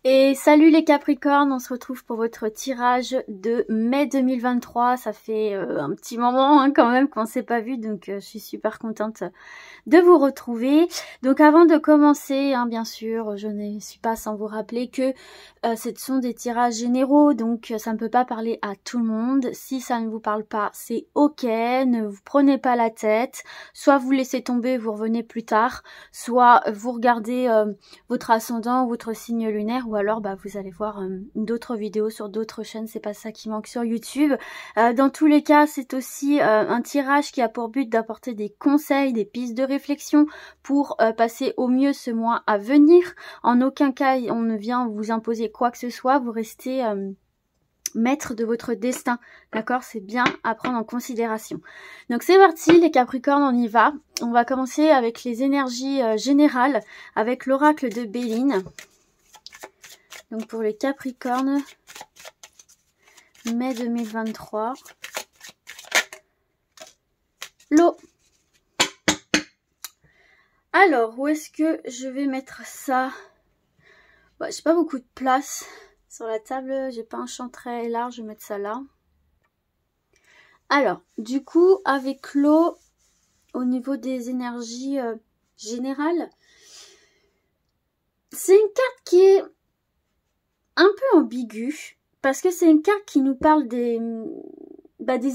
Et salut les Capricornes, on se retrouve pour votre tirage de mai 2023. Ça fait un petit moment quand même qu'on ne s'est pas vu, donc je suis super contente de vous retrouver. Donc avant de commencer, bien sûr, je ne suis pas sans vous rappeler que ce sont des tirages généraux, donc ça ne peut pas parler à tout le monde. Si ça ne vous parle pas, c'est ok, ne vous prenez pas la tête. Soit vous laissez tomber, vous revenez plus tard, soit vous regardez votre ascendant, votre signe lunaire, ou alors vous allez voir d'autres vidéos sur d'autres chaînes, c'est pas ça qui manque sur YouTube. Dans tous les cas, c'est aussi un tirage qui a pour but d'apporter des conseils, des pistes de réflexion pour passer au mieux ce mois à venir. En aucun cas, on ne vient vous imposer quoi que ce soit, vous restez maître de votre destin, d'accord? C'est bien à prendre en considération. Donc c'est parti les Capricornes, on y va. On va commencer avec les énergies générales, avec l'oracle de Béline. Donc pour les Capricornes, mai 2023. L'eau. Alors, où est-ce que je vais mettre ça? J'ai pas beaucoup de place sur la table, j'ai pas un champ très large, je vais mettre ça là. Alors, du coup, avec l'eau, au niveau des énergies générales, c'est une carte qui est un peu ambiguë, parce que c'est une carte qui nous parle des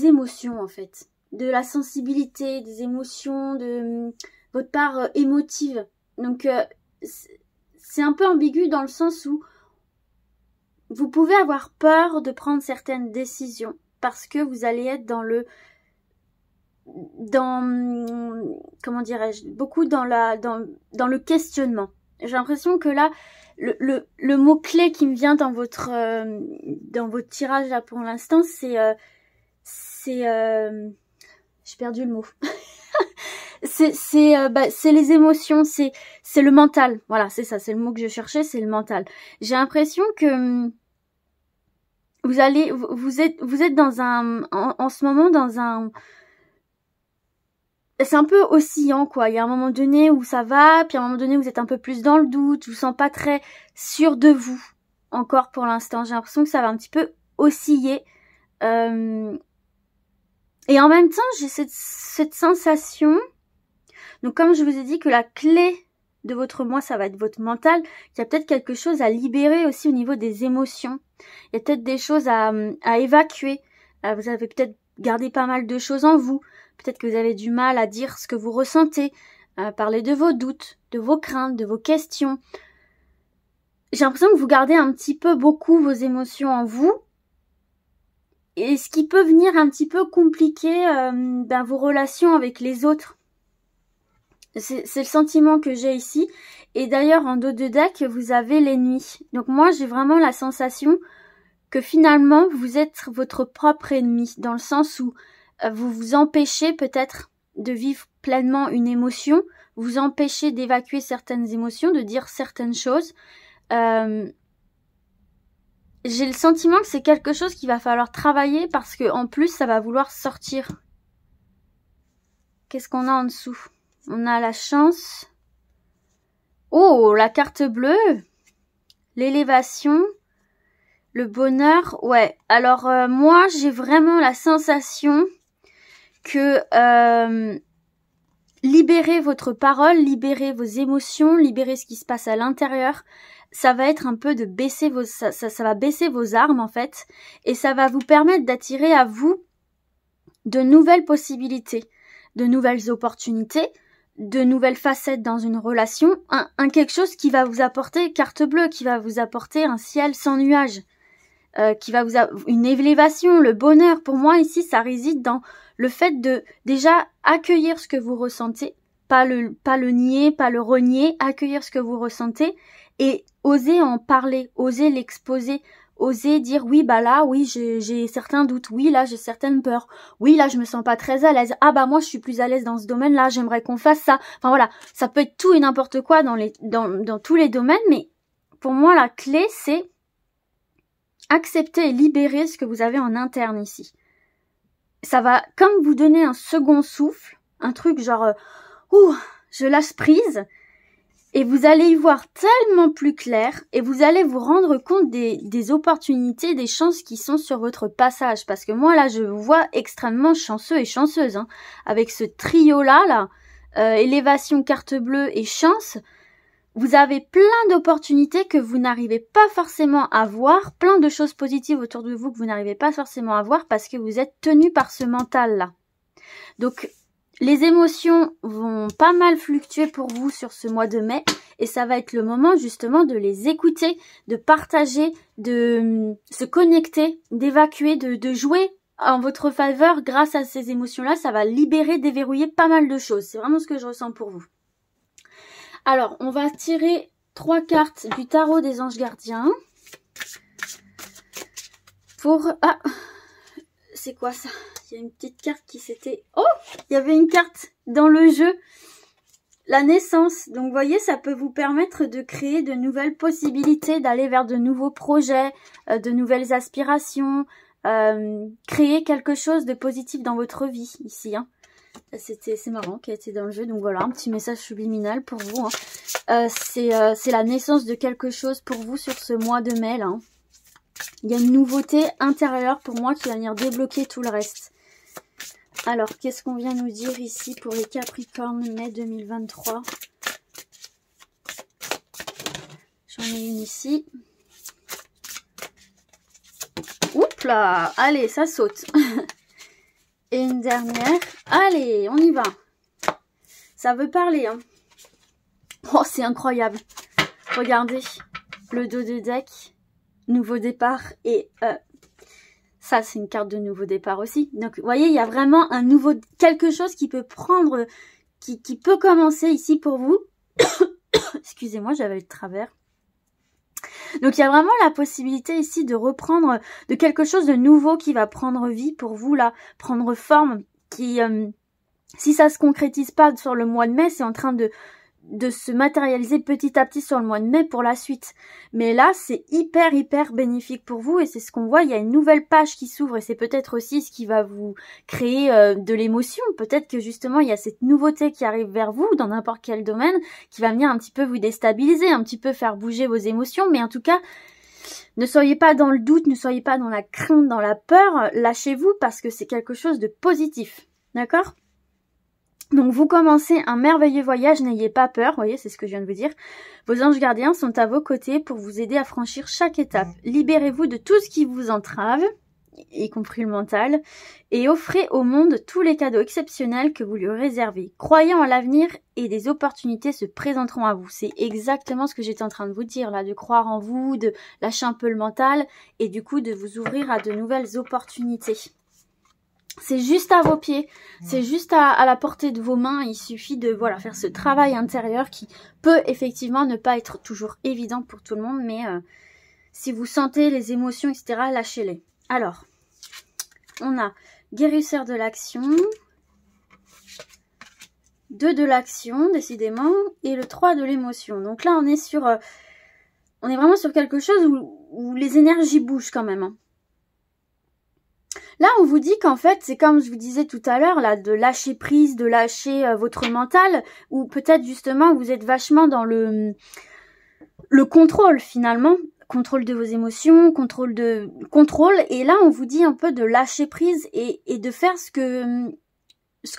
émotions en fait, de la sensibilité, des émotions, de votre part émotive. Donc c'est un peu ambigu dans le sens où vous pouvez avoir peur de prendre certaines décisions parce que vous allez être comment dirais-je, beaucoup dans le questionnement. J'ai l'impression que là, le mot-clé qui me vient dans votre tirage là pour l'instant, c'est j'ai perdu le mot. c'est les émotions, c'est le mental. Voilà, c'est ça, c'est le mot que je cherchais, c'est le mental. J'ai l'impression que vous êtes dans en ce moment dans un, c'est un peu oscillant quoi. Il y a un moment donné où ça va, puis à un moment donné vous êtes un peu plus dans le doute, vous sens pas très sûr de vous encore pour l'instant. J'ai l'impression que ça va un petit peu osciller. Et en même temps, j'ai cette sensation. Donc comme je vous ai dit que la clé de votre moi, ça va être votre mental, il y a peut-être quelque chose à libérer aussi au niveau des émotions. Il y a peut-être des choses à évacuer. Vous avez peut-être gardé pas mal de choses en vous. Peut-être que vous avez du mal à dire ce que vous ressentez, à parler de vos doutes, de vos craintes, de vos questions. J'ai l'impression que vous gardez un petit peu beaucoup vos émotions en vous. Et ce qui peut venir un petit peu compliquer vos relations avec les autres. C'est le sentiment que j'ai ici. Et d'ailleurs, en dos de deck, vous avez l'ennemi. Donc moi, j'ai vraiment la sensation que finalement, vous êtes votre propre ennemi. Dans le sens où vous vous empêchez peut-être de vivre pleinement une émotion. Vous empêchez d'évacuer certaines émotions, de dire certaines choses. J'ai le sentiment que c'est quelque chose qu'il va falloir travailler parce que en plus, ça va vouloir sortir. Qu'est-ce qu'on a en dessous ? On a la chance. Oh, la carte bleue. L'élévation. Le bonheur. Ouais, alors moi, j'ai vraiment la sensation que libérer votre parole, libérer vos émotions, libérer ce qui se passe à l'intérieur, ça va être un peu de baisser ça va baisser vos armes en fait. Et ça va vous permettre d'attirer à vous de nouvelles possibilités, de nouvelles opportunités, de nouvelles facettes dans une relation, quelque chose qui va vous apporter carte bleue, qui va vous apporter un ciel sans nuages, qui va une élévation, le bonheur. Pour moi ici, ça réside dans le fait de déjà accueillir ce que vous ressentez, pas le nier, pas le renier, accueillir ce que vous ressentez et oser en parler, oser l'exposer. Oser dire oui là oui j'ai certains doutes, oui là j'ai certaines peurs, oui là je me sens pas très à l'aise, moi je suis plus à l'aise dans ce domaine là, j'aimerais qu'on fasse ça. Enfin voilà, ça peut être tout et n'importe quoi dans tous les domaines, mais pour moi la clé c'est accepter et libérer ce que vous avez en interne ici. Ça va comme vous donner un second souffle, un truc genre je lâche prise Et vous allez y voir tellement plus clair et vous allez vous rendre compte des opportunités, des chances qui sont sur votre passage. Parce que moi, là, je vous vois extrêmement chanceux et chanceuse. Hein. Avec ce trio-là, élévation, carte bleue et chance, vous avez plein d'opportunités que vous n'arrivez pas forcément à voir, plein de choses positives autour de vous que vous n'arrivez pas forcément à voir parce que vous êtes tenu par ce mental-là. Donc, les émotions vont pas mal fluctuer pour vous sur ce mois de mai et ça va être le moment justement de les écouter, de partager, de se connecter, d'évacuer, de jouer en votre faveur grâce à ces émotions-là. Ça va libérer, déverrouiller pas mal de choses. C'est vraiment ce que je ressens pour vous. Alors, on va tirer 3 cartes du tarot des anges gardiens. Pour... Ah, c'est quoi ça? Il y a une petite carte qui s'était... Oh, il y avait une carte dans le jeu. La naissance. Donc, vous voyez, ça peut vous permettre de créer de nouvelles possibilités, d'aller vers de nouveaux projets, de nouvelles aspirations, créer quelque chose de positif dans votre vie, ici. Hein. C'est marrant qu'elle était dans le jeu. Donc, voilà, un petit message subliminal pour vous. Hein. C'est la naissance de quelque chose pour vous sur ce mois de mai, là. Hein. Il y a une nouveauté intérieure pour moi qui va venir débloquer tout le reste. Alors, qu'est-ce qu'on vient nous dire ici pour les Capricornes mai 2023? J'en ai une ici. Oups là! Allez, ça saute. Et une dernière. Allez, on y va. Ça veut parler, hein. Oh, c'est incroyable. Regardez, le dos de deck. Nouveau départ et ça c'est une carte de nouveau départ aussi. Donc vous voyez, il y a vraiment un nouveau quelque chose qui peut prendre, qui peut commencer ici pour vous. Excusez-moi, j'avais le travers. Donc il y a vraiment la possibilité ici de reprendre de quelque chose de nouveau qui va prendre vie pour vous là, prendre forme, qui si ça se concrétise pas sur le mois de mai, c'est en train de se matérialiser petit à petit sur le mois de mai pour la suite. Mais là, c'est hyper bénéfique pour vous et c'est ce qu'on voit, il y a une nouvelle page qui s'ouvre et c'est peut-être aussi ce qui va vous créer de l'émotion. Peut-être que justement, il y a cette nouveauté qui arrive vers vous dans n'importe quel domaine qui va venir un petit peu vous déstabiliser, un petit peu faire bouger vos émotions. Mais en tout cas, ne soyez pas dans le doute, ne soyez pas dans la crainte, dans la peur. Lâchez-vous parce que c'est quelque chose de positif. D'accord ? Donc vous commencez un merveilleux voyage, n'ayez pas peur, vous voyez, c'est ce que je viens de vous dire. Vos anges gardiens sont à vos côtés pour vous aider à franchir chaque étape. Libérez-vous de tout ce qui vous entrave, y compris le mental, et offrez au monde tous les cadeaux exceptionnels que vous lui réservez. Croyez en l'avenir et des opportunités se présenteront à vous. C'est exactement ce que j'étais en train de vous dire là, de croire en vous, de lâcher un peu le mental et du coup de vous ouvrir à de nouvelles opportunités. C'est juste à vos pieds, c'est juste à la portée de vos mains. Il suffit de voilà faire ce travail intérieur qui peut effectivement ne pas être toujours évident pour tout le monde, mais si vous sentez les émotions, etc., lâchez-les. Alors, on a guérisseur de l'action, 2 de l'action, décidément, et le 3 de l'émotion. Donc là, on est vraiment sur quelque chose où les énergies bougent quand même. Hein. Là, on vous dit qu'en fait, c'est comme je vous disais tout à l'heure, là, de lâcher prise, de lâcher votre mental, ou peut-être justement, vous êtes vachement dans le contrôle finalement, contrôle de vos émotions, contrôle, et là, on vous dit un peu de lâcher prise et de faire ce que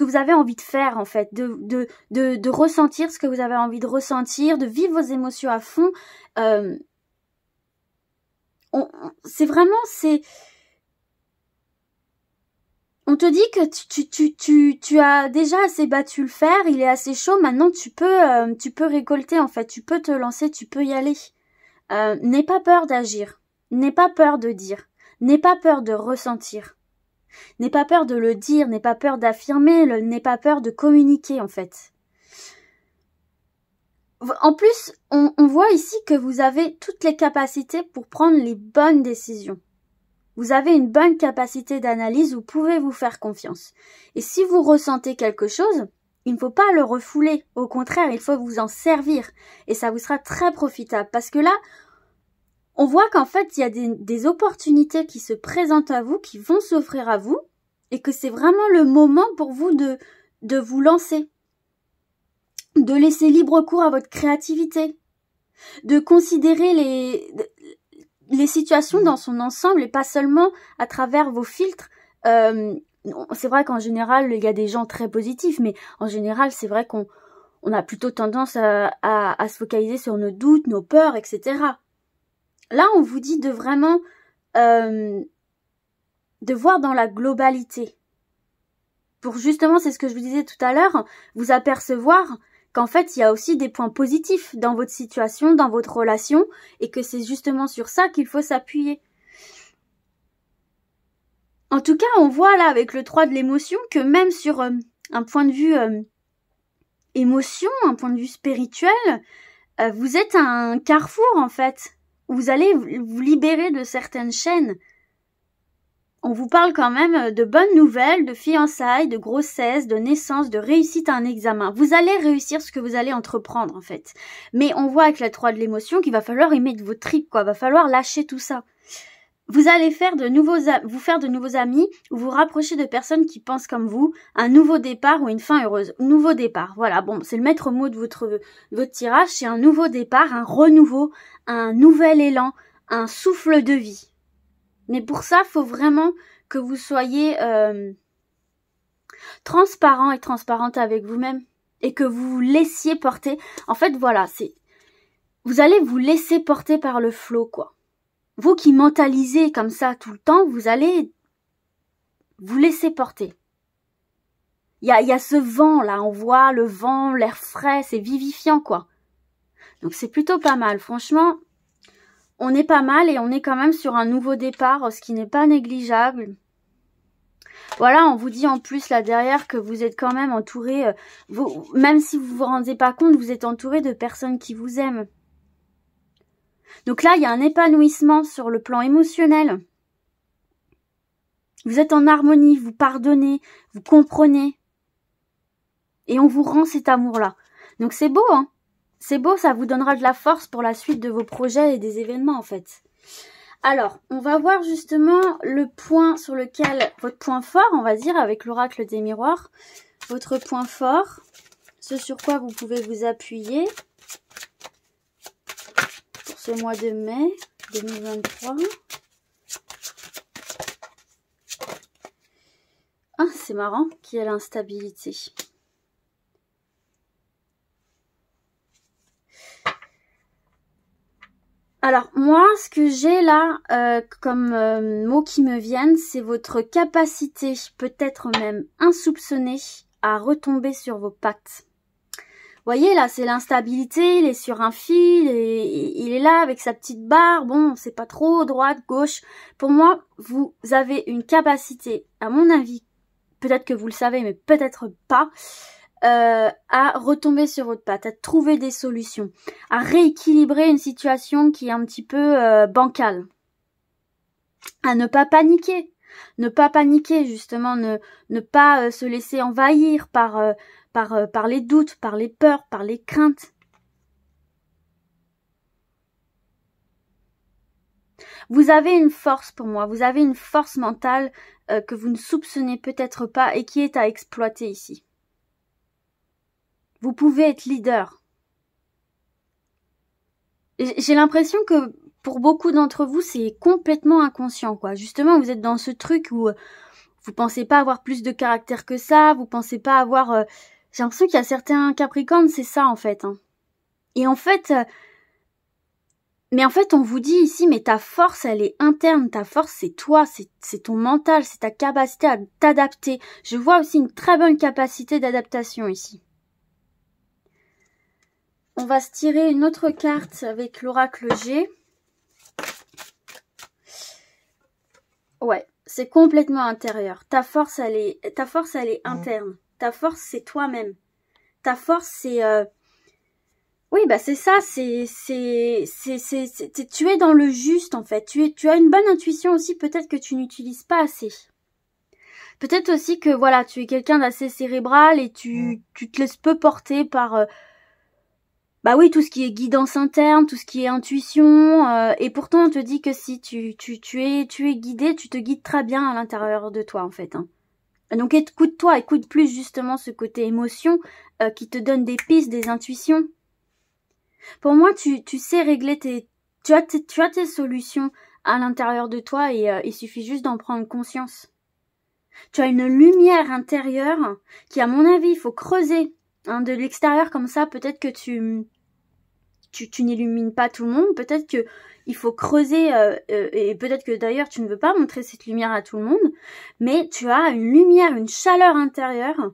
vous avez envie de faire en fait, de ressentir ce que vous avez envie de ressentir, de vivre vos émotions à fond. C'est vraiment, on te dit que tu as déjà assez battu le fer, il est assez chaud, maintenant tu peux récolter en fait, tu peux te lancer, tu peux y aller. N'aie pas peur d'agir, n'aie pas peur de dire, n'aie pas peur de ressentir, n'aie pas peur de le dire, n'aie pas peur d'affirmer, n'aie pas peur de communiquer en fait. En plus, on voit ici que vous avez toutes les capacités pour prendre les bonnes décisions. Vous avez une bonne capacité d'analyse, vous pouvez vous faire confiance. Et si vous ressentez quelque chose, il ne faut pas le refouler. Au contraire, il faut vous en servir. Et ça vous sera très profitable. Parce que là, on voit qu'en fait, il y a des opportunités qui se présentent à vous, qui vont s'offrir à vous. Et que c'est vraiment le moment pour vous de vous lancer. de laisser libre cours à votre créativité, de considérer les situations dans son ensemble et pas seulement à travers vos filtres. C'est vrai qu'en général, il y a des gens très positifs, mais en général, c'est vrai qu'on a plutôt tendance à se focaliser sur nos doutes, nos peurs, etc. Là, on vous dit de vraiment de voir dans la globalité. Pour justement, c'est ce que je vous disais tout à l'heure, vous apercevoir qu'en fait, il y a aussi des points positifs dans votre situation, dans votre relation, et que c'est justement sur ça qu'il faut s'appuyer. En tout cas, on voit là, avec le 3 de l'émotion, que même sur un point de vue émotion, un point de vue spirituel, vous êtes à un carrefour, en fait, où vous allez vous libérer de certaines chaînes. On vous parle quand même de bonnes nouvelles, de fiançailles, de grossesse, de naissance, de réussite à un examen. Vous allez réussir ce que vous allez entreprendre, en fait. Mais on voit avec la 3 de l'émotion qu'il va falloir y mettre vos tripes, quoi. Va falloir lâcher tout ça. Vous allez faire vous faire de nouveaux amis ou vous rapprocher de personnes qui pensent comme vous, un nouveau départ ou une fin heureuse. Nouveau départ, voilà, bon, c'est le maître mot de votre tirage, c'est un nouveau départ, un renouveau, un nouvel élan, un souffle de vie. Mais pour ça, il faut vraiment que vous soyez transparent et transparente avec vous-même et que vous vous laissiez porter. En fait, voilà, vous allez vous laisser porter par le flot, quoi. Vous qui mentalisez comme ça tout le temps, vous allez vous laisser porter. Il y a ce vent là, on voit le vent, l'air frais, c'est vivifiant, quoi. Donc c'est plutôt pas mal, franchement. On est pas mal et on est quand même sur un nouveau départ, ce qui n'est pas négligeable. Voilà, on vous dit en plus là derrière que vous êtes quand même entouré, même si vous vous rendez pas compte, vous êtes entouré de personnes qui vous aiment. Donc là, il y a un épanouissement sur le plan émotionnel. Vous êtes en harmonie, vous pardonnez, vous comprenez. Et on vous rend cet amour-là. Donc c'est beau, hein. C'est beau, ça vous donnera de la force pour la suite de vos projets et des événements, en fait. Alors, on va voir justement le point sur lequel, votre point fort, on va dire, avec l'oracle des miroirs. Votre point fort, ce sur quoi vous pouvez vous appuyer pour ce mois de mai 2023. Ah, c'est marrant qu'il y ait l'instabilité. Alors, moi, ce que j'ai là comme mots qui me viennent, c'est votre capacité, peut-être même insoupçonnée, à retomber sur vos pattes. Vous voyez, là, c'est l'instabilité, il est sur un fil, et il est là avec sa petite barre, bon, c'est pas trop, droite, gauche. Pour moi, vous avez une capacité, à mon avis, peut-être que vous le savez, mais peut-être pas, à retomber sur votre patte, à trouver des solutions, à rééquilibrer une situation qui est un petit peu bancale, à ne pas paniquer, justement, ne pas se laisser envahir par les doutes, par les peurs, par les craintes. Vous avez une force pour moi, vous avez une force mentale que vous ne soupçonnez peut-être pas et qui est à exploiter ici. Vous pouvez être leader. J'ai l'impression que pour beaucoup d'entre vous, c'est complètement inconscient, quoi. Justement, vous êtes dans ce truc où vous pensez pas avoir plus de caractère que ça, vous pensez pas avoir... J'ai l'impression qu'il y a certains Capricornes, c'est ça, en fait. Hein. Et en fait... Mais en fait, on vous dit ici, mais ta force, elle est interne. Ta force, c'est toi, c'est ton mental, c'est ta capacité à t'adapter. Je vois aussi une très bonne capacité d'adaptation ici. On va se tirer une autre carte avec l'oracle G. Ouais, c'est complètement intérieur. Ta force, elle est interne. Ta force, c'est toi-même. Ta force, c'est... Oui, bah c'est ça, tu es dans le juste, en fait. Tu as une bonne intuition aussi, peut-être que tu n'utilises pas assez. Peut-être aussi que, voilà, tu es quelqu'un d'assez cérébral et tu te laisses peu porter par... Bah oui, tout ce qui est guidance interne, tout ce qui est intuition, et pourtant on te dit que si tu es guidé, tu te guides très bien à l'intérieur de toi en fait. Hein. Donc écoute-toi, écoute plus justement ce côté émotion qui te donne des pistes, des intuitions. Pour moi, tu sais régler tu as tes solutions à l'intérieur de toi et il suffit juste d'en prendre conscience. Tu as une lumière intérieure qui, à mon avis, il faut creuser de l'extérieur comme ça. Peut-être que tu n'illumines pas tout le monde. Peut-être que il faut creuser et peut-être que d'ailleurs tu ne veux pas montrer cette lumière à tout le monde. Mais tu as une lumière, une chaleur intérieure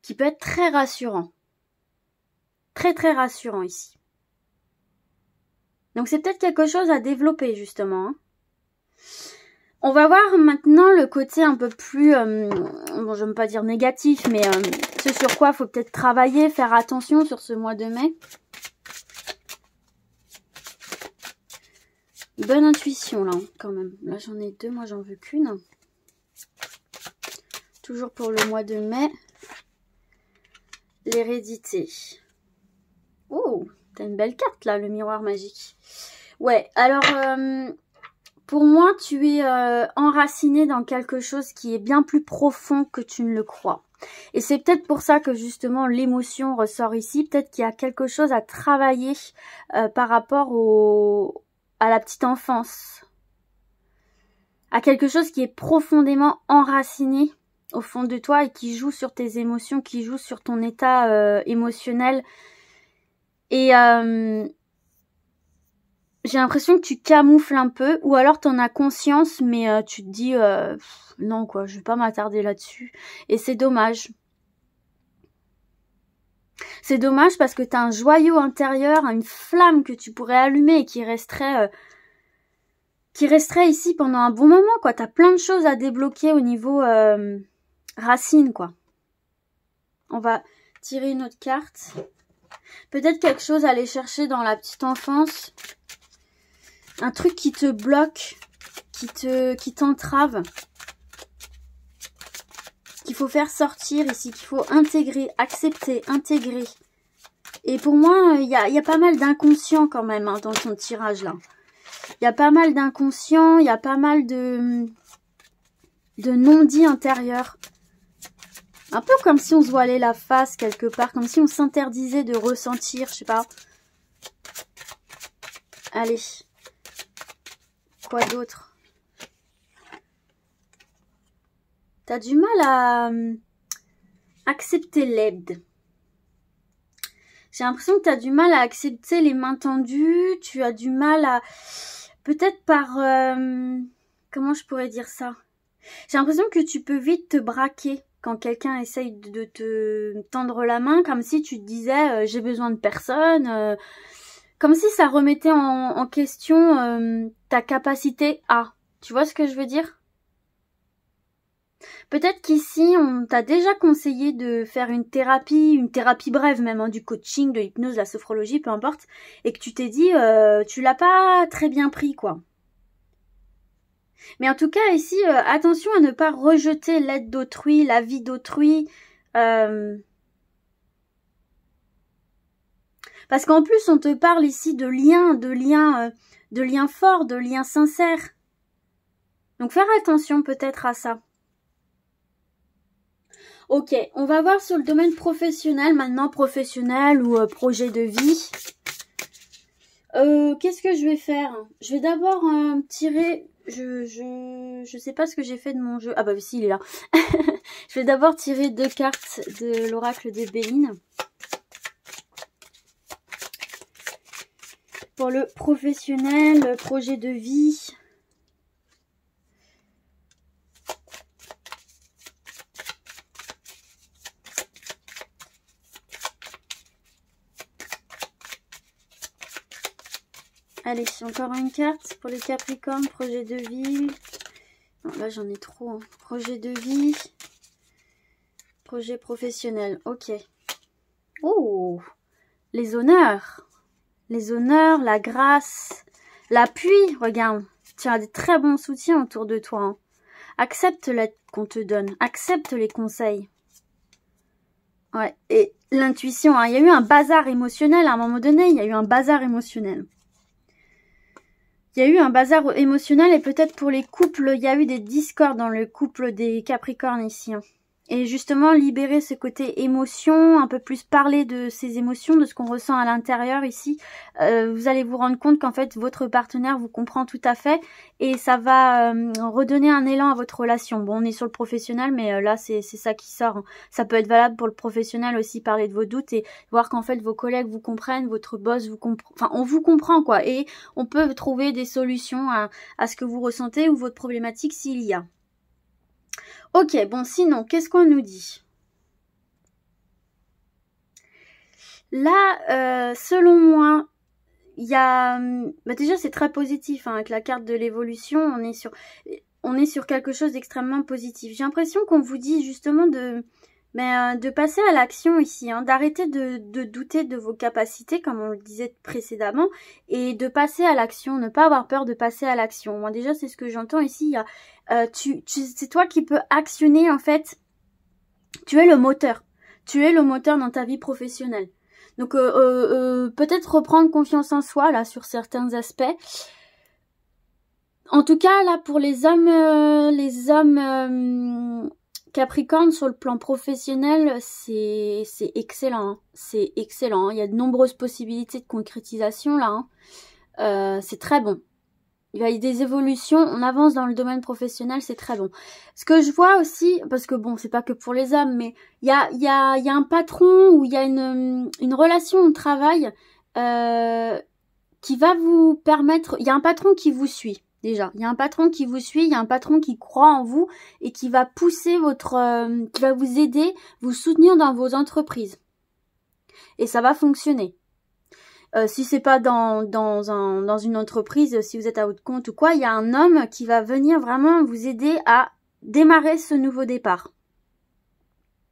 qui peut être très rassurant. Très très rassurant ici. Donc c'est peut-être quelque chose à développer justement. On va voir maintenant le côté un peu plus, bon, je n'aime pas dire négatif, mais ce sur quoi il faut peut-être travailler, faire attention sur ce mois de mai. Bonne intuition là, quand même. Là j'en ai deux, moi j'en veux qu'une. Toujours pour le mois de mai. L'hérédité. Oh, t'as une belle carte là, le miroir magique. Ouais, alors... pour moi, tu es enraciné dans quelque chose qui est bien plus profond que tu ne le crois. Et c'est peut-être pour ça que justement l'émotion ressort ici. Peut-être qu'il y a quelque chose à travailler par rapport à la petite enfance. À quelque chose qui est profondément enraciné au fond de toi et qui joue sur tes émotions, qui joue sur ton état émotionnel. Et... j'ai l'impression que tu camoufles un peu, ou alors t'en as conscience, mais tu te dis non quoi, je vais pas m'attarder là-dessus. Et c'est dommage. C'est dommage parce que t'as un joyau intérieur, une flamme que tu pourrais allumer et qui resterait ici pendant un bon moment quoi. T'as plein de choses à débloquer au niveau racine quoi. On va tirer une autre carte. Peut-être quelque chose à aller chercher dans la petite enfance. Un truc qui te bloque, qui t'entrave, qu'il faut faire sortir ici, qu'il faut intégrer, accepter, intégrer. Et pour moi, il y a pas mal d'inconscient quand même dans ton tirage là. Il y a pas mal d'inconscient, il y a pas mal de non-dits intérieurs. Un peu comme si on se voilait la face quelque part, comme si on s'interdisait de ressentir, je sais pas. Allez. Quoi d'autre? T'as du mal à accepter l'aide. J'ai l'impression que t'as du mal à accepter les mains tendues. Tu as du mal à... Peut-être par... comment je pourrais dire ça? J'ai l'impression que tu peux vite te braquer quand quelqu'un essaye de te tendre la main, comme si tu te disais j'ai besoin de personne... Comme si ça remettait en question ta capacité à. Tu vois ce que je veux dire? Peut-être qu'ici, on t'a déjà conseillé de faire une thérapie brève même, du coaching, de l'hypnose, de la sophrologie, peu importe, et que tu t'es dit, tu l'as pas très bien pris, quoi. Mais en tout cas, ici, attention à ne pas rejeter l'aide d'autrui, la vie d'autrui, parce qu'en plus, on te parle ici de liens forts, de liens sincères. Donc, faire attention peut-être à ça. Ok, on va voir sur le domaine professionnel maintenant, professionnel ou projet de vie. Qu'est-ce que je vais faire? Je vais d'abord tirer... Je sais pas ce que j'ai fait de mon jeu. Ah bah si, il est là. Je vais d'abord tirer 2 cartes de l'oracle de Béline. Pour le professionnel, le projet de vie. Allez, encore une carte pour les Capricornes, projet de vie. Non, là j'en ai trop. Hein. Projet de vie. Projet professionnel, ok. Oh, les honneurs. Les honneurs, la grâce, l'appui, regarde. Tu as des très bons soutiens autour de toi. Hein. Accepte l'aide qu'on te donne. Accepte les conseils. Ouais, et l'intuition. Hein. Il y a eu un bazar émotionnel à un moment donné. Il y a eu un bazar émotionnel. Il y a eu un bazar émotionnel et peut-être pour les couples, il y a eu des discordes dans le couple des Capricornes ici. Hein. Et justement, libérer ce côté émotion, un peu plus parler de ces émotions, de ce qu'on ressent à l'intérieur ici. Vous allez vous rendre compte qu'en fait, votre partenaire vous comprend tout à fait et ça va redonner un élan à votre relation. Bon, on est sur le professionnel, mais là, c'est ça qui sort. Hein. Ça peut être valable pour le professionnel aussi, parler de vos doutes et voir qu'en fait, vos collègues vous comprennent, votre boss vous comprend. Enfin, on vous comprend, quoi. Et on peut trouver des solutions à ce que vous ressentez ou votre problématique s'il y a. Ok, bon, sinon, qu'est-ce qu'on nous dit? Là, selon moi, il y a... Bah déjà, c'est très positif, hein, avec la carte de l'évolution, on est sur quelque chose d'extrêmement positif. J'ai l'impression qu'on vous dit justement de passer à l'action ici, hein, d'arrêter de douter de vos capacités, comme on le disait précédemment, et de passer à l'action, ne pas avoir peur de passer à l'action. Moi déjà, c'est ce que j'entends ici, il y a... c'est toi qui peux actionner en fait, tu es le moteur dans ta vie professionnelle. Donc peut-être reprendre confiance en soi là sur certains aspects. En tout cas là pour les hommes Capricorne sur le plan professionnel, c'est excellent, hein. C'est excellent. Il y a de nombreuses possibilités de concrétisation là. Hein. C'est très bon. Il y a des évolutions, on avance dans le domaine professionnel, c'est très bon. Ce que je vois aussi, parce que bon, c'est pas que pour les hommes, mais il y a un patron ou il y a une relation au travail qui va vous permettre... Il y a un patron qui vous suit, déjà. Il y a un patron qui vous suit, il y a un patron qui croit en vous et qui va pousser qui va vous aider, vous soutenir dans vos entreprises. Et ça va fonctionner. Si c'est pas dans une entreprise, si vous êtes à votre compte ou quoi, il y a un homme qui va venir vraiment vous aider à démarrer ce nouveau départ.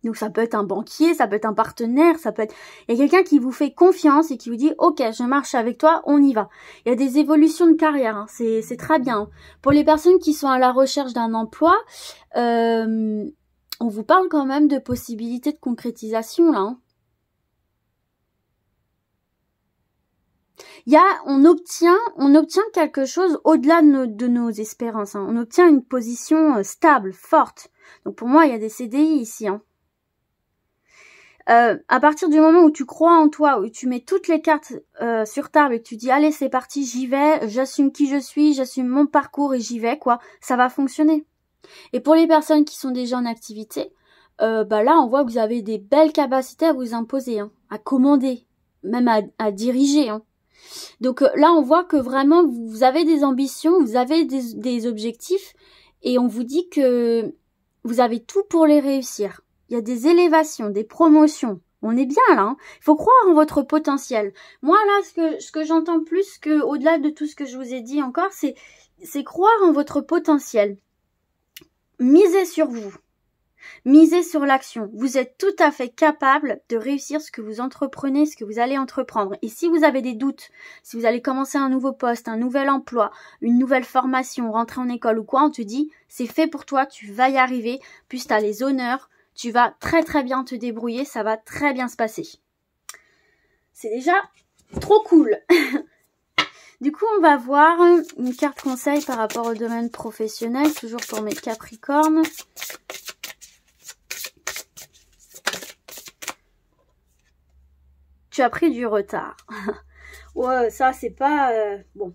Donc ça peut être un banquier, ça peut être un partenaire, ça peut être... Il y a quelqu'un qui vous fait confiance et qui vous dit « Ok, je marche avec toi, on y va ». Il y a des évolutions de carrière, hein, c'est très bien. Pour les personnes qui sont à la recherche d'un emploi, on vous parle quand même de possibilités de concrétisation là, hein. On obtient quelque chose au-delà de nos espérances. Hein. On obtient une position stable, forte. Donc pour moi, il y a des CDI ici. Hein. À partir du moment où tu crois en toi, où tu mets toutes les cartes sur table et que tu dis allez c'est parti, j'y vais, j'assume qui je suis, j'assume mon parcours et j'y vais, quoi, ça va fonctionner. Et pour les personnes qui sont déjà en activité, là on voit que vous avez des belles capacités à vous imposer, hein, à commander, même à diriger. Hein. Donc là, on voit que vraiment, vous avez des ambitions, vous avez des objectifs et on vous dit que vous avez tout pour les réussir. Il y a des élévations, des promotions. On est bien là. Hein. Il faut croire en votre potentiel. Moi, là, ce que j'entends plus que au-delà de tout ce que je vous ai dit encore, c'est croire en votre potentiel. Misez sur vous. Misez sur l'action. Vous êtes tout à fait capable de réussir ce que vous entreprenez, ce que vous allez entreprendre. Et si vous avez des doutes, si vous allez commencer un nouveau poste, un nouvel emploi, une nouvelle formation, rentrer en école ou quoi, on te dit, c'est fait pour toi, tu vas y arriver, puis tu as les honneurs, tu vas très très bien te débrouiller, ça va très bien se passer. C'est déjà trop cool. Du coup, on va voir une carte conseil par rapport au domaine professionnel, toujours pour mes Capricornes. Tu as pris du retard. Ouais, ça, c'est pas... bon.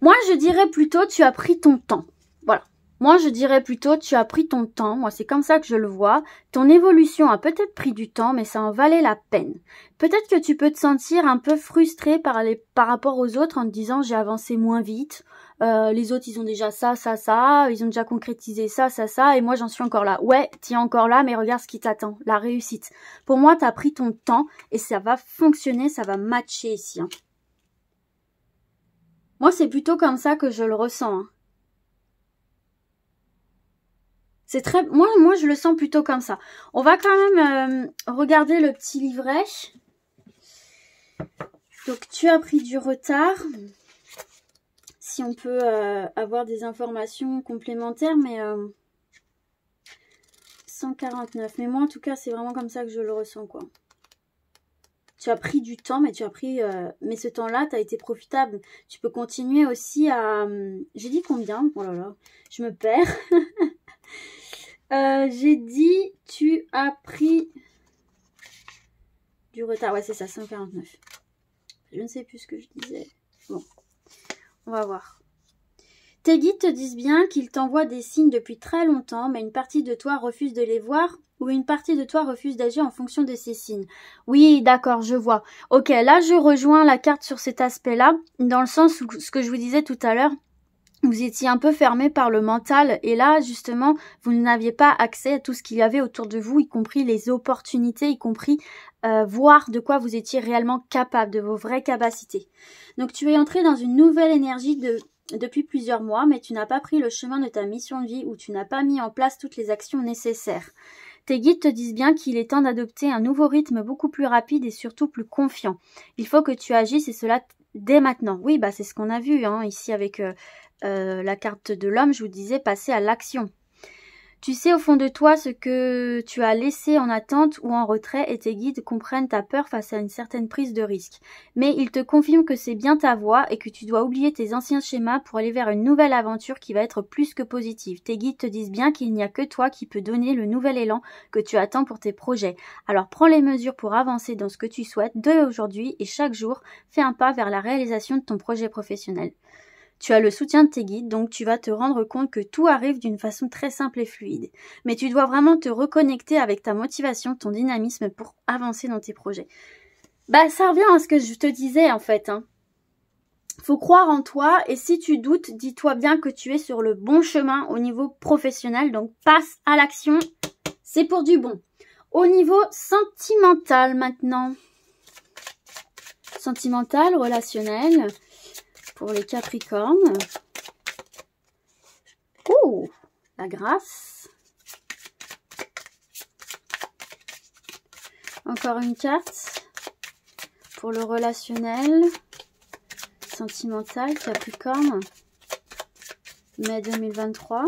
Moi, je dirais plutôt, tu as pris ton temps. Voilà. Moi, je dirais plutôt, tu as pris ton temps. Moi, c'est comme ça que je le vois. Ton évolution a peut-être pris du temps, mais ça en valait la peine. Peut-être que tu peux te sentir un peu frustré par rapport aux autres en te disant, j'ai avancé moins vite. Les autres, ils ont déjà ça, ils ont déjà concrétisé ça, et moi, j'en suis encore là. Ouais, t'es encore là, mais regarde ce qui t'attend, la réussite. Pour moi, t'as pris ton temps et ça va fonctionner, ça va matcher ici. Hein. Moi, c'est plutôt comme ça que je le ressens. Hein. C'est très... Moi, je le sens plutôt comme ça. On va quand même regarder le petit livret. Donc, tu as pris du retard. Si on peut avoir des informations complémentaires, mais 149. Mais moi, en tout cas, c'est vraiment comme ça que je le ressens, quoi. tu as pris du temps, mais mais ce temps-là, tu as été profitable. Tu peux continuer aussi à... J'ai dit combien? Oh là là, je me perds. J'ai dit, tu as pris du retard. Ouais, c'est ça, 149. Je ne sais plus ce que je disais. Bon, on va voir. Tes guides te disent bien qu'ils t'envoient des signes depuis très longtemps, mais une partie de toi refuse de les voir ou une partie de toi refuse d'agir en fonction de ces signes. Oui, d'accord, je vois. Ok, là, je rejoins la carte sur cet aspect-là, dans le sens où ce que je vous disais tout à l'heure, vous étiez un peu fermé par le mental et là, justement, vous n'aviez pas accès à tout ce qu'il y avait autour de vous, y compris les opportunités, y compris voir de quoi vous étiez réellement capable, de vos vraies capacités. Donc, tu es entré dans une nouvelle énergie depuis plusieurs mois, mais tu n'as pas pris le chemin de ta mission de vie ou tu n'as pas mis en place toutes les actions nécessaires. Tes guides te disent bien qu'il est temps d'adopter un nouveau rythme beaucoup plus rapide et surtout plus confiant. Il faut que tu agisses et cela dès maintenant. Oui, bah c'est ce qu'on a vu ici avec la carte de l'homme, je vous disais passer à l'action. Tu sais au fond de toi ce que tu as laissé en attente ou en retrait et tes guides comprennent ta peur face à une certaine prise de risque. Mais ils te confirment que c'est bien ta voie et que tu dois oublier tes anciens schémas pour aller vers une nouvelle aventure qui va être plus que positive. Tes guides te disent bien qu'il n'y a que toi qui peux donner le nouvel élan que tu attends pour tes projets. Alors prends les mesures pour avancer dans ce que tu souhaites dès aujourd'hui et chaque jour, fais un pas vers la réalisation de ton projet professionnel. Tu as le soutien de tes guides, donc tu vas te rendre compte que tout arrive d'une façon très simple et fluide. Mais tu dois vraiment te reconnecter avec ta motivation, ton dynamisme pour avancer dans tes projets. Bah, ça revient à ce que je te disais en fait. Faut croire en toi et si tu doutes, dis-toi bien que tu es sur le bon chemin au niveau professionnel. Donc passe à l'action, c'est pour du bon. Au niveau sentimental maintenant. Sentimental, relationnel... Pour les Capricornes. Oh, la grâce. Encore une carte pour le relationnel, sentimental, Capricorne, mai 2023.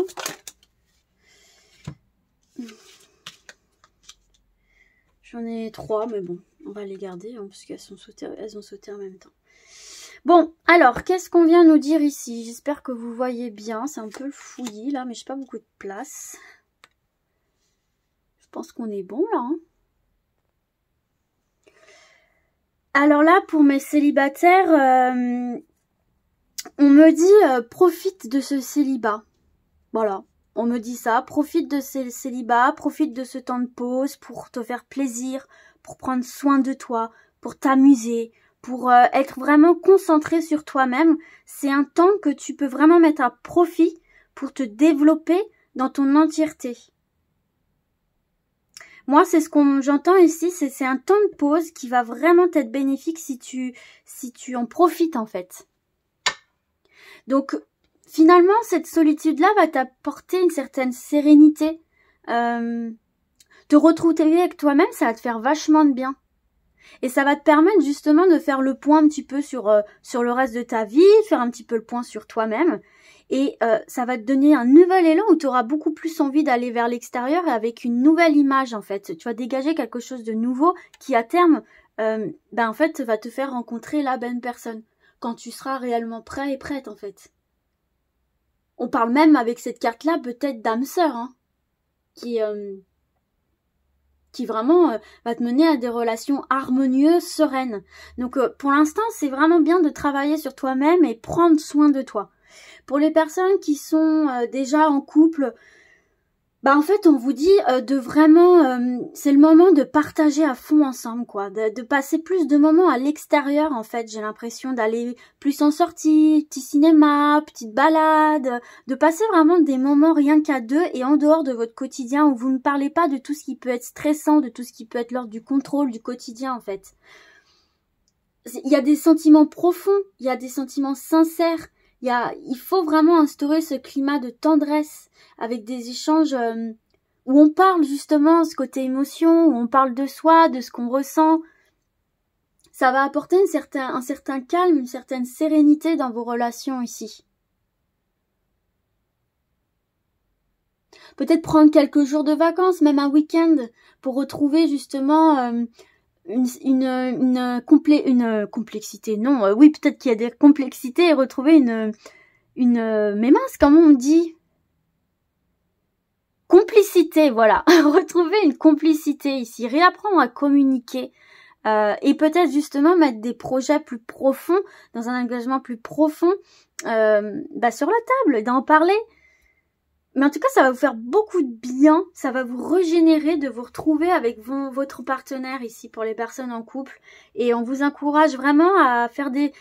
J'en ai 3, mais bon, on va les garder parce qu'elles ont sauté en même temps. Bon, alors, qu'est-ce qu'on vient nous dire ici? J'espère que vous voyez bien. C'est un peu le fouillis, là, mais j'ai pas beaucoup de place. Je pense qu'on est bon, là. Alors là, pour mes célibataires, on me dit profite de ce célibat. Voilà, on me dit ça. Profite de ce célibat, profite de ce temps de pause pour te faire plaisir, pour prendre soin de toi, pour t'amuser, pour être vraiment concentré sur toi-même. C'est un temps que tu peux vraiment mettre à profit pour te développer dans ton entièreté. Moi, c'est ce que j'entends ici, c'est un temps de pause qui va vraiment être bénéfique si tu en profites en fait. Donc, finalement, cette solitude-là va t'apporter une certaine sérénité. Te retrouver avec toi-même, ça va te faire vachement de bien. Et ça va te permettre justement de faire le point un petit peu sur le reste de ta vie, de faire un petit peu le point sur toi-même. Et ça va te donner un nouvel élan où tu auras beaucoup plus envie d'aller vers l'extérieur et avec une nouvelle image en fait. Tu vas dégager quelque chose de nouveau qui à terme, en fait, va te faire rencontrer la bonne personne. Quand tu seras réellement prêt et prête en fait. On parle même avec cette carte-là peut-être d'âme sœur, qui vraiment va te mener à des relations harmonieuses, sereines. Donc pour l'instant, c'est vraiment bien de travailler sur toi-même et prendre soin de toi. Pour les personnes qui sont déjà en couple, en fait, on vous dit de vraiment, c'est le moment de partager à fond ensemble, quoi, de passer plus de moments à l'extérieur, en fait. J'ai l'impression d'aller plus en sortie, petit cinéma, petite balade, de passer vraiment des moments rien qu'à deux et en dehors de votre quotidien où vous ne parlez pas de tout ce qui peut être stressant, de tout ce qui peut être l'ordre du contrôle du quotidien, en fait. Il y a des sentiments profonds, il y a des sentiments sincères. Il faut vraiment instaurer ce climat de tendresse avec des échanges où on parle justement ce côté émotion, où on parle de soi, de ce qu'on ressent. Ça va apporter un certain calme, une certaine sérénité dans vos relations ici. Peut-être prendre quelques jours de vacances, même un week-end, pour retrouver justement une complexité, non, oui, peut-être qu'il y a des complexités et retrouver mais mince, comment on dit? Complicité, voilà. Retrouver une complicité ici, réapprendre à communiquer et peut-être justement mettre des projets plus profonds, dans un engagement plus profond sur la table, d'en parler. Mais en tout cas, ça va vous faire beaucoup de bien, ça va vous régénérer de vous retrouver avec votre partenaire ici pour les personnes en couple. Et on vous encourage vraiment à faire des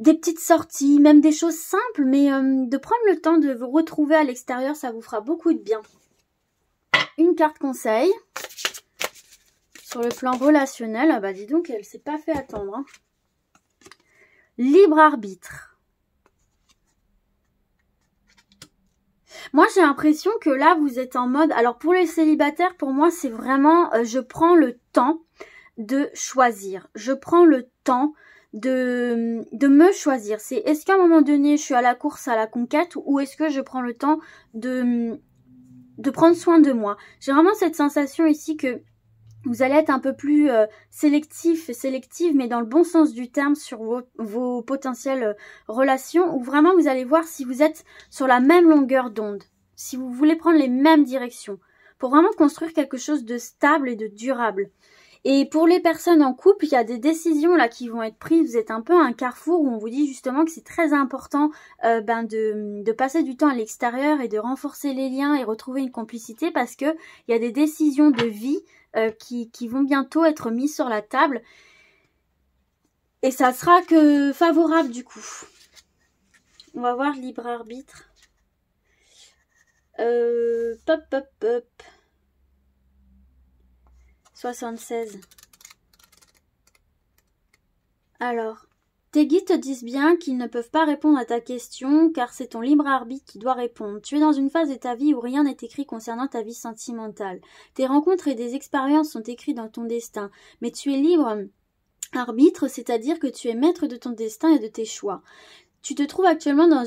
petites sorties, même des choses simples, mais de prendre le temps de vous retrouver à l'extérieur, ça vous fera beaucoup de bien. Une carte conseil sur le plan relationnel. Ah bah dis donc, elle s'est pas fait attendre. Hein. Libre arbitre. Moi, j'ai l'impression que là, vous êtes en mode... Alors, pour les célibataires, pour moi, c'est vraiment... je prends le temps de choisir. Je prends le temps de me choisir. C'est est-ce qu'à un moment donné, je suis à la course, à la conquête, ou est-ce que je prends le temps de prendre soin de moi. J'ai vraiment cette sensation ici que vous allez être un peu plus sélectif et sélective, mais dans le bon sens du terme sur vos potentielles relations, où vraiment vous allez voir si vous êtes sur la même longueur d'onde, si vous voulez prendre les mêmes directions, pour vraiment construire quelque chose de stable et de durable. Et pour les personnes en couple, il y a des décisions là qui vont être prises. Vous êtes un peu à un carrefour où on vous dit justement que c'est très important de passer du temps à l'extérieur et de renforcer les liens et retrouver une complicité, parce que il y a des décisions de vie qui vont bientôt être mises sur la table. Et ça sera que favorable du coup. On va voir libre arbitre. Hop. 76. Alors, tes guides te disent bien qu'ils ne peuvent pas répondre à ta question car c'est ton libre arbitre qui doit répondre. Tu es dans une phase de ta vie où rien n'est écrit concernant ta vie sentimentale. Tes rencontres et des expériences sont écrites dans ton destin, mais tu es libre arbitre, c'est-à-dire que tu es maître de ton destin et de tes choix. Tu te trouves actuellement dans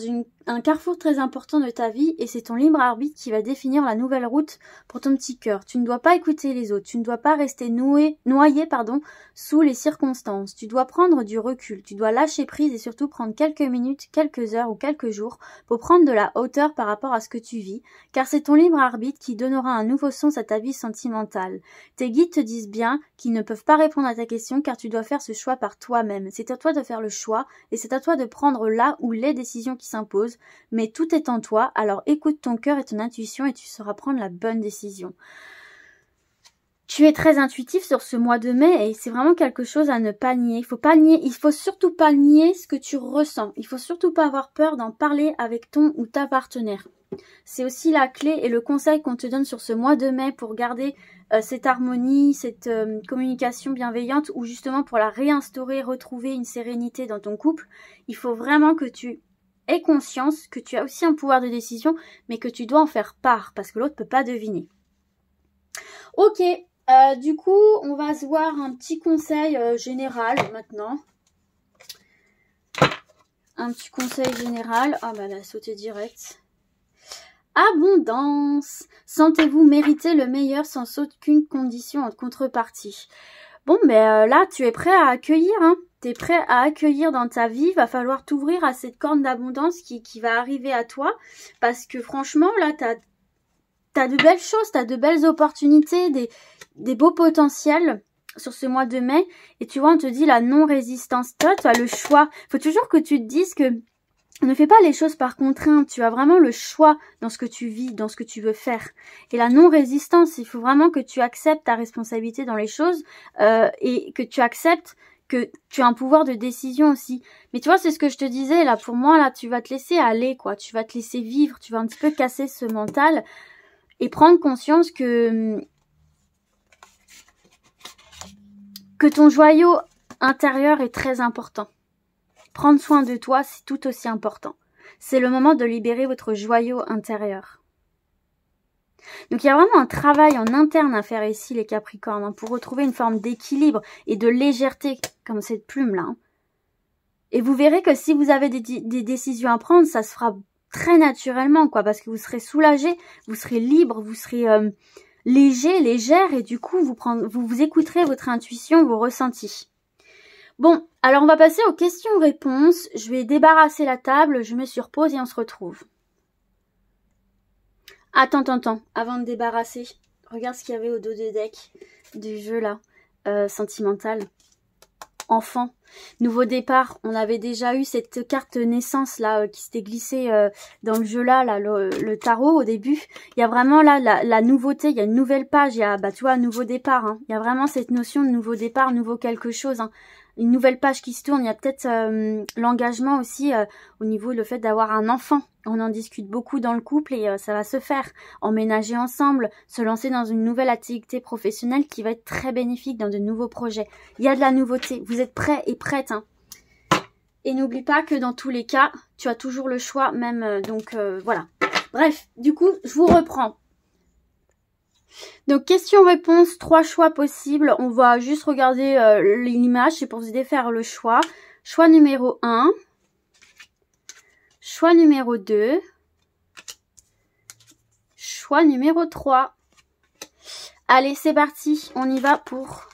un carrefour très important de ta vie et c'est ton libre arbitre qui va définir la nouvelle route pour ton petit cœur. Tu ne dois pas écouter les autres, tu ne dois pas rester noyé sous les circonstances. Tu dois prendre du recul, tu dois lâcher prise et surtout prendre quelques minutes, quelques heures ou quelques jours pour prendre de la hauteur par rapport à ce que tu vis, car c'est ton libre arbitre qui donnera un nouveau sens à ta vie sentimentale. Tes guides te disent bien qu'ils ne peuvent pas répondre à ta question car tu dois faire ce choix par toi-même. C'est à toi de faire le choix et c'est à toi de prendre là ou les décisions qui s'imposent, mais tout est en toi, alors écoute ton cœur et ton intuition et tu sauras prendre la bonne décision. Tu es très intuitif sur ce mois de mai et c'est vraiment quelque chose à ne pas nier. Il faut surtout pas nier ce que tu ressens. Il faut surtout pas avoir peur d'en parler avec ton ou ta partenaire. C'est aussi la clé et le conseil qu'on te donne sur ce mois de mai pour garder cette harmonie, cette communication bienveillante, ou justement pour la réinstaurer, retrouver une sérénité dans ton couple. Il faut vraiment que tu aies conscience que tu as aussi un pouvoir de décision, mais que tu dois en faire part parce que l'autre ne peut pas deviner. Ok, du coup, on va se voir un petit conseil général maintenant. Un petit conseil général. Ah bah elle a sauté direct. Abondance. Sentez-vous mériter le meilleur sans aucune condition en contrepartie. Bon, mais là, tu es prêt à accueillir, hein. Tu es prêt à accueillir dans ta vie. Il va falloir t'ouvrir à cette corne d'abondance qui va arriver à toi. Parce que franchement, là, t'as de belles choses, t'as de belles opportunités, des beaux potentiels sur ce mois de mai. Et tu vois, on te dit la non-résistance. Toi, tu as le choix. Il faut toujours que tu te dises que ne fais pas les choses par contrainte, tu as vraiment le choix dans ce que tu vis, dans ce que tu veux faire. Et la non-résistance, il faut vraiment que tu acceptes ta responsabilité dans les choses et que tu acceptes que tu as un pouvoir de décision aussi. Mais tu vois, c'est ce que je te disais, là, pour moi, là, tu vas te laisser aller, quoi. Tu vas te laisser vivre, tu vas un petit peu casser ce mental et prendre conscience que ton joyau intérieur est très important. Prendre soin de toi, c'est tout aussi important. C'est le moment de libérer votre joyau intérieur. Donc il y a vraiment un travail en interne à faire ici, les Capricornes, hein, pour retrouver une forme d'équilibre et de légèreté, comme cette plume-là. Hein. Et vous verrez que si vous avez des décisions à prendre, ça se fera très naturellement, quoi, parce que vous serez soulagé, vous serez libre, vous serez léger, légère, et du coup, vous écouterez votre intuition, vos ressentis. Bon, alors on va passer aux questions-réponses. Je vais débarrasser la table, je me surpose et on se retrouve. Attends, avant de débarrasser, regarde ce qu'il y avait au dos de deck du jeu là, sentimental. Enfant, nouveau départ. On avait déjà eu cette carte naissance là qui s'était glissée dans le jeu là, le tarot au début. Il y a vraiment là la nouveauté, il y a une nouvelle page, il y a tu vois un nouveau départ. Hein. Il y a vraiment cette notion de nouveau départ, nouveau quelque chose. Hein. Une nouvelle page qui se tourne. Il y a peut-être l'engagement aussi au niveau le fait d'avoir un enfant. On en discute beaucoup dans le couple et ça va se faire. Emménager ensemble, se lancer dans une nouvelle activité professionnelle qui va être très bénéfique dans de nouveaux projets. Il y a de la nouveauté. Vous êtes prêts et prêtes. Hein. Et n'oublie pas que dans tous les cas, tu as toujours le choix même. Voilà. Bref, du coup, je vous reprends. Donc, question-réponse, 3 choix possibles. On va juste regarder l'image, c'est pour vous aider à faire le choix. Choix numéro 1. Choix numéro 2. Choix numéro 3. Allez, c'est parti. On y va pour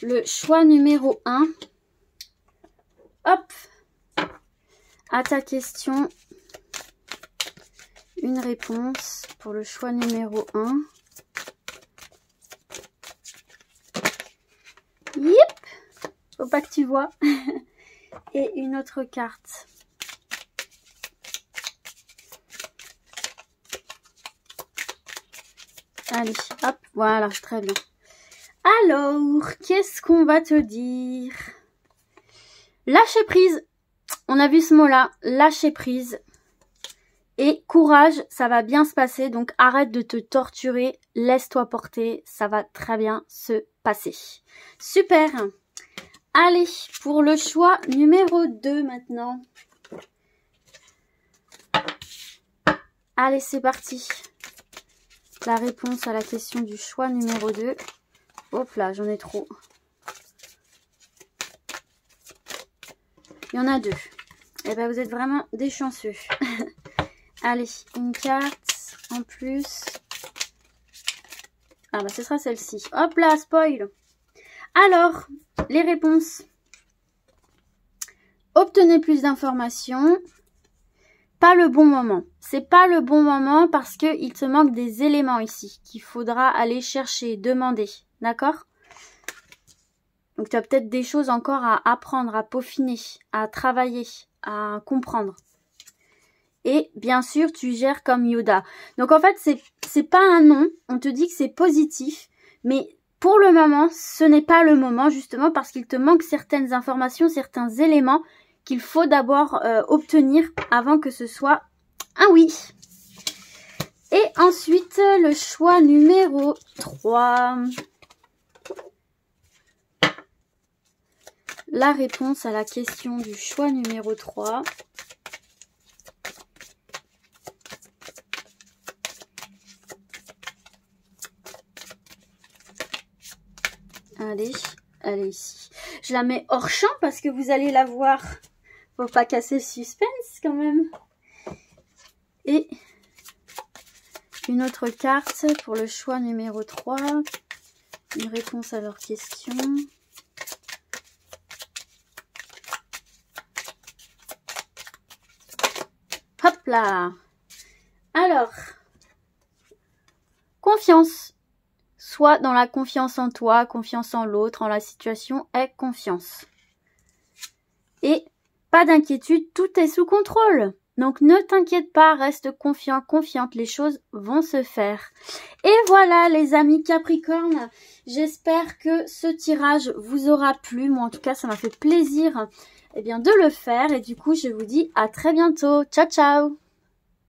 le choix numéro 1. Hop. À ta question. Une réponse pour le choix numéro 1. Yip! Faut pas que tu vois. Et une autre carte. Allez, hop, voilà, très bien. Alors, qu'est-ce qu'on va te dire? Lâcher prise. On a vu ce mot-là, lâcher prise. Et courage, ça va bien se passer. Donc, arrête de te torturer. Laisse-toi porter. Ça va très bien se passer. Super. Allez, pour le choix numéro 2 maintenant. Allez, c'est parti. La réponse à la question du choix numéro 2. Hop là, j'en ai trop. Il y en a 2. Eh bien, vous êtes vraiment des chanceux. Allez, une carte en plus. Ah bah, ce sera celle-ci. Hop là, spoil. Alors, les réponses. Obtenez plus d'informations. Pas le bon moment. C'est pas le bon moment parce que il te manque des éléments ici qu'il faudra aller chercher, demander. D'accord? Donc, tu as peut-être des choses encore à apprendre, à peaufiner, à travailler, à comprendre. Et bien sûr, tu gères comme Yoda. Donc, en fait, c'est pas un non. On te dit que c'est positif. Mais pour le moment, ce n'est pas le moment, justement, parce qu'il te manque certaines informations, certains éléments qu'il faut d'abord obtenir avant que ce soit un oui. Et ensuite, le choix numéro 3. La réponse à la question du choix numéro 3. Allez, elle est ici. Je la mets hors champ parce que vous allez la voir. Faut pas casser le suspense quand même. Et une autre carte pour le choix numéro 3. Une réponse à leur question. Hop là. Alors, confiance. Soit dans la confiance en toi, confiance en l'autre, en la situation, aie confiance. Et pas d'inquiétude, tout est sous contrôle. Donc ne t'inquiète pas, reste confiant, confiante, les choses vont se faire. Et voilà les amis Capricorne, j'espère que ce tirage vous aura plu. Moi en tout cas ça m'a fait plaisir de le faire. Et du coup je vous dis à très bientôt. Ciao ciao.